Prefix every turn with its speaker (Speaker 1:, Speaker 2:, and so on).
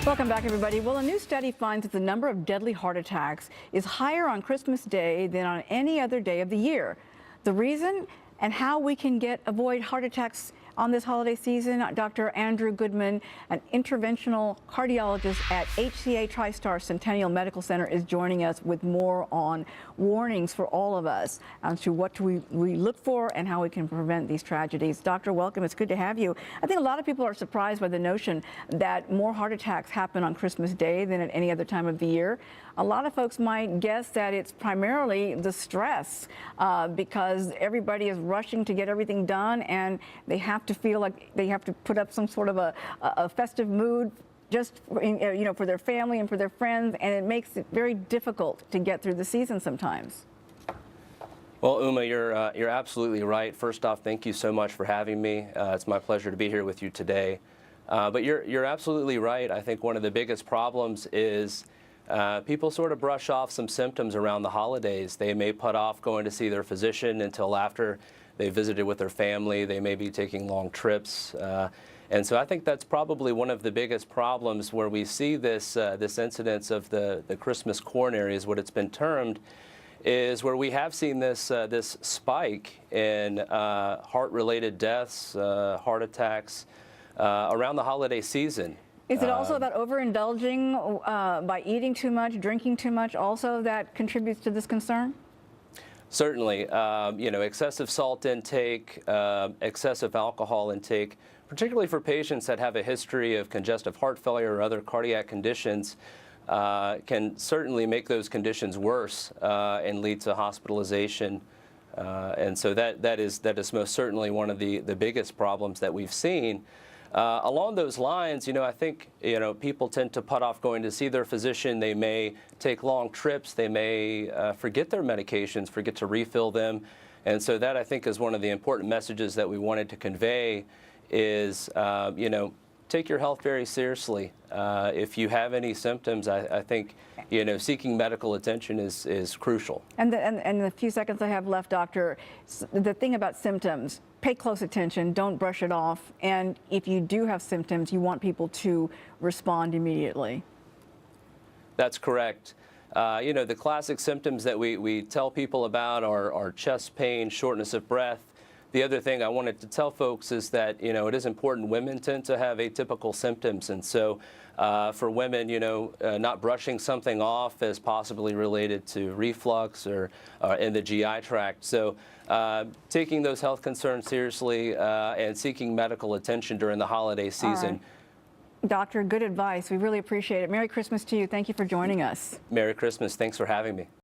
Speaker 1: Welcome back, everybody. Well, a new study finds that the number of deadly heart attacks is higher on Christmas Day than on any other day of the year. The reason and how we can avoid heart attacks on this holiday season, Dr. Andrew Goodman, an interventional cardiologist at HCA TriStar Centennial Medical Center, is joining us with more on warnings for all of us as to what we look for and how we can prevent these tragedies. Doctor, welcome. It's good to have you. I think a lot of people are surprised by the notion that more heart attacks happen on Christmas Day than at any other time of the year. A lot of folks might guess that it's primarily the stress because everybody is rushing to get everything done, and they have to feel like they have to put up some sort of a festive mood just for their family and for their friends, and it makes it very difficult to get through the season sometimes.
Speaker 2: Well, Uma, you're absolutely right. First off, thank you so much for having me. It's my pleasure to be here with you today. But you're absolutely right. I think one of the biggest problems is people sort of brush off some symptoms around the holidays. They may put off going to see their physician until after they visited with their family. They may be taking long trips. And so I think that's probably one of the biggest problems where we see this incidence of the Christmas coronary, is what it's been termed, is where we have seen this spike in heart-related deaths, heart attacks around the holiday season.
Speaker 1: Is it also about overindulging by eating too much, drinking too much also that contributes to this concern?
Speaker 2: Certainly. Excessive salt intake, excessive alcohol intake, particularly for patients that have a history of congestive heart failure or other cardiac conditions, can certainly make those conditions worse and lead to hospitalization. And so that is most certainly one of the biggest problems that we've seen. Along those lines, I think, people tend to put off going to see their physician. They may take long trips. They may forget their medications, forget to refill them. And so that, I think, is one of the important messages that we wanted to convey is, take your health very seriously. If you have any symptoms, I think, seeking medical attention is crucial. And
Speaker 1: the few seconds I have left, Doctor, the thing about symptoms, pay close attention, don't brush it off, and if you do have symptoms, you want people to respond immediately.
Speaker 2: That's correct. The classic symptoms that we tell people about are chest pain, shortness of breath. The other thing I wanted to tell folks is that, it is important. Women tend to have atypical symptoms. And so for women, not brushing something off is possibly related to reflux or in the GI tract. So taking those health concerns seriously and seeking medical attention during the holiday season.
Speaker 1: Right. Doctor, good advice. We really appreciate it. Merry Christmas to you. Thank you for joining us.
Speaker 2: Merry Christmas. Thanks for having me.